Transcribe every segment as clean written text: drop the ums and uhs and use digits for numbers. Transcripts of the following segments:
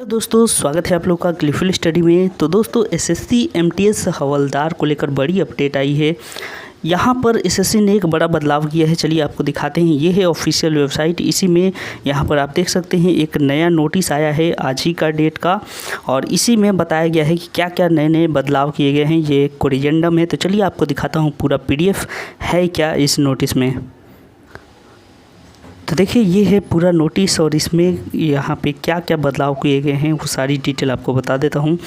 तो दोस्तों स्वागत है आप लोग का ग्लिफिल स्टडी में। तो दोस्तों एसएससी एमटीएस हवलदार को लेकर बड़ी अपडेट आई है। यहाँ पर एसएससी ने एक बड़ा बदलाव किया है। चलिए आपको दिखाते हैं। ये है ऑफिशियल वेबसाइट। इसी में यहाँ पर आप देख सकते हैं एक नया नोटिस आया है आज ही का डेट का, और इसी में बताया गया है कि क्या क्या नए नए बदलाव किए गए हैं। ये कोरिजेंडम है। तो चलिए आपको दिखाता हूँ पूरा पीडीएफ है क्या इस नोटिस में। तो देखिए ये है पूरा नोटिस, और इसमें यहाँ पे क्या क्या बदलाव किए गए हैं वो सारी डिटेल आपको बता देता हूँ।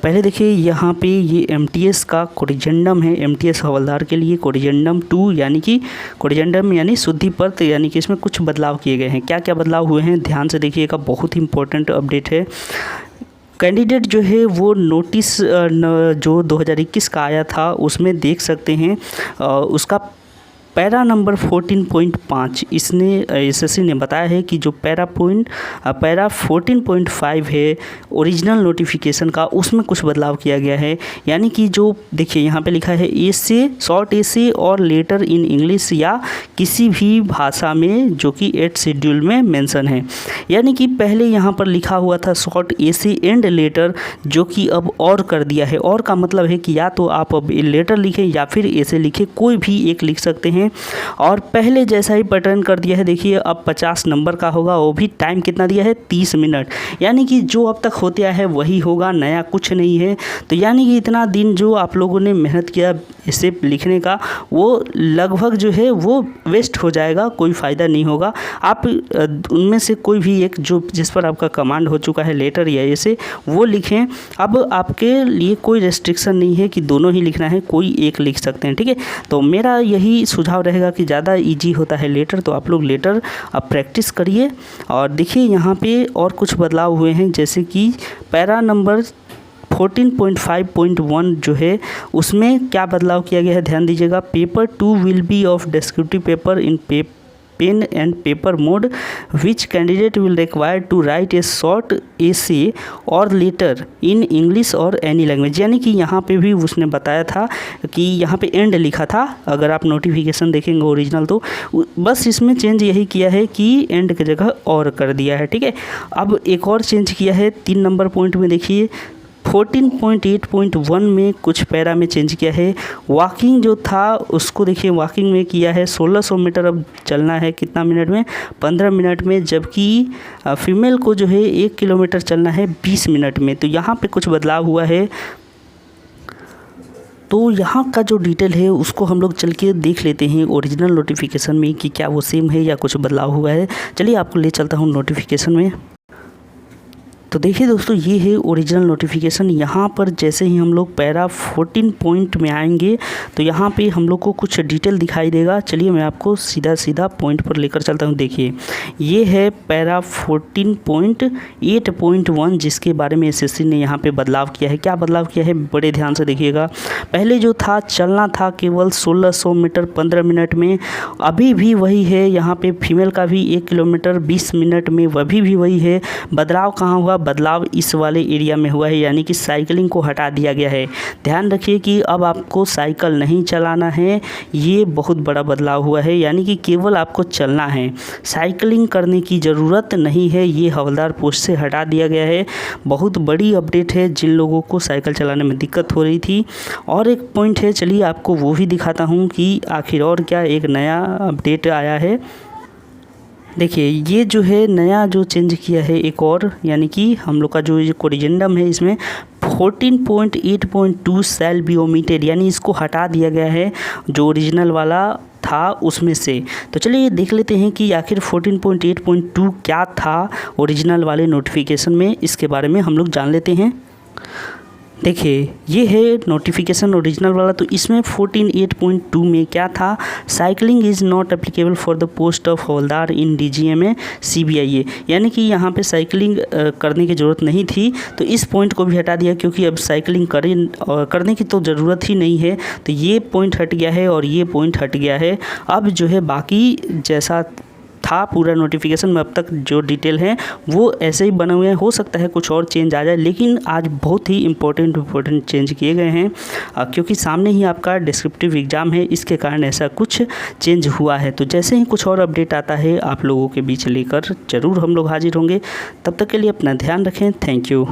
पहले देखिए यहाँ पे ये एमटीएस का कोरिजेंडम है। एमटीएस हवलदार के लिए कोरिजेंडम 2 यानी कि कोरिजेंडम यानी शुद्धिपत्र, यानी कि इसमें कुछ बदलाव किए गए हैं। क्या क्या बदलाव हुए हैं ध्यान से देखिएगा, बहुत ही इंपॉर्टेंट अपडेट है। कैंडिडेट जो है वो नोटिस जो 2021 का आया था उसमें देख सकते हैं उसका पैरा नंबर 14.5 इसने एसएससी ने बताया है कि जो पैरा 14.5 है ओरिजिनल नोटिफिकेशन का, उसमें कुछ बदलाव किया गया है। यानी कि जो देखिए यहाँ पे लिखा है एसे, शॉर्ट एसे और लेटर इन इंग्लिश या किसी भी भाषा में जो कि 8 शेड्यूल में मेंशन है। यानी कि पहले यहाँ पर लिखा हुआ था शॉर्ट एसे एंड लेटर, जो कि अब और कर दिया है। और का मतलब है कि या तो आप अब लेटर लिखें या फिर एसे लिखें, कोई भी एक लिख सकते हैं। और पहले जैसा ही पैटर्न कर दिया है। देखिए अब 50 नंबर का होगा, वो भी टाइम कितना दिया है 30 मिनट। यानी कि जो अब तक होते आया है वही होगा, नया कुछ नहीं है। तो यानी कि इतना दिन जो आप लोगों ने मेहनत किया इसे लिखने का, वो लगभग जो है वो वेस्ट हो जाएगा, कोई फ़ायदा नहीं होगा। आप उनमें से कोई भी एक जो जिस पर आपका कमांड हो चुका है लेटर या ऐसे, वो लिखें। अब आपके लिए कोई रेस्ट्रिक्शन नहीं है कि दोनों ही लिखना है, कोई एक लिख सकते हैं। ठीक है, तो मेरा यही सुझाव रहेगा कि ज़्यादा इजी होता है लेटर, तो आप लोग लेटर अब प्रैक्टिस करिए। और देखिए यहाँ पे और कुछ बदलाव हुए हैं, जैसे कि पैरा नंबर 14.5.1 जो है उसमें क्या बदलाव किया गया है ध्यान दीजिएगा। Paper 2 will be of descriptive paper in pen and paper mode which candidate will require to write a short essay और लेटर इन इंग्लिश और एनी लैंग्वेज। यानी कि यहाँ पे भी उसने बताया था कि यहाँ पे एंड लिखा था, अगर आप नोटिफिकेशन देखेंगे ओरिजिनल तो बस इसमें चेंज यही किया है कि एंड की जगह और कर दिया है। ठीक है, अब एक और चेंज किया है 3 नंबर पॉइंट में। देखिए 14.8.1 में कुछ पैरा में चेंज किया है। वॉकिंग जो था उसको देखिए वॉकिंग में किया है 1600 मीटर अब चलना है कितना मिनट में, 15 मिनट में, जबकि फीमेल को जो है 1 किलोमीटर चलना है 20 मिनट में। तो यहाँ पे कुछ बदलाव हुआ है। तो यहाँ का जो डिटेल है उसको हम लोग चल के देख लेते हैं ओरिजिनल नोटिफिकेशन में कि क्या वो सेम है या कुछ बदलाव हुआ है। चलिए आपको ले चलता हूँ नोटिफिकेशन में। तो देखिए दोस्तों ये है ओरिजिनल नोटिफिकेशन। यहाँ पर जैसे ही हम लोग पैरा 14 पॉइंट में आएंगे तो यहाँ पे हम लोग को कुछ डिटेल दिखाई देगा। चलिए मैं आपको सीधा सीधा पॉइंट पर लेकर चलता हूँ। देखिए ये है पैरा 14.8.1 जिसके बारे में एसएससी ने यहाँ पे बदलाव किया है। क्या बदलाव किया है बड़े ध्यान से देखिएगा। पहले जो था चलना था केवल 1600 मीटर 15 मिनट में, अभी भी वही है। यहाँ पे फीमेल का भी 1 किलोमीटर 20 मिनट में, वही भी वही है। बदलाव कहाँ हुआ? बदलाव इस वाले एरिया में हुआ है, यानी कि साइकिलिंग को हटा दिया गया है। ध्यान रखिए कि अब आपको साइकिल नहीं चलाना है, ये बहुत बड़ा बदलाव हुआ है। यानी कि केवल आपको चलना है, साइकिलिंग करने की ज़रूरत नहीं है। ये हवलदार पोस्ट से हटा दिया गया है। बहुत बड़ी अपडेट है जिन लोगों को साइकिल चलाने में दिक्कत हो रही थी। और एक पॉइंट है, चलिए आपको वो भी दिखाता हूँ कि आखिर और क्या एक नया अपडेट आया है। देखिए ये जो है नया जो चेंज किया है एक और, यानी कि हम लोग का जो ये कोरिजेंडम है इसमें 14.8.2 शैल बी ओमिटेड, यानी इसको हटा दिया गया है जो ओरिजिनल वाला था उसमें से। तो चलिए देख लेते हैं कि आखिर 14.8.2 क्या था ओरिजिनल वाले नोटिफिकेशन में, इसके बारे में हम लोग जान लेते हैं। देखिए ये है नोटिफिकेशन ओरिजिनल वाला। तो इसमें 14.8.2 में क्या था? Cycling is not applicable for the post of हवलदार इन डीजीएमए सीबीआईए, यानी कि यहाँ पे साइकिलिंग करने की ज़रूरत नहीं थी। तो इस पॉइंट को भी हटा दिया क्योंकि अब साइकिलिंग करने की तो ज़रूरत ही नहीं है। तो ये पॉइंट हट गया है और ये पॉइंट हट गया है। अब जो है बाकी जैसा था पूरा नोटिफिकेशन में, अब तक जो डिटेल है वो ऐसे ही बने हुए हैं। हो सकता है कुछ और चेंज आ जाए, लेकिन आज बहुत ही इम्पोर्टेंट चेंज किए गए हैं क्योंकि सामने ही आपका डिस्क्रिप्टिव एग्ज़ाम है, इसके कारण ऐसा कुछ चेंज हुआ है। तो जैसे ही कुछ और अपडेट आता है आप लोगों के बीच लेकर ज़रूर हम लोग हाजिर होंगे। तब तक के लिए अपना ध्यान रखें। Thank you.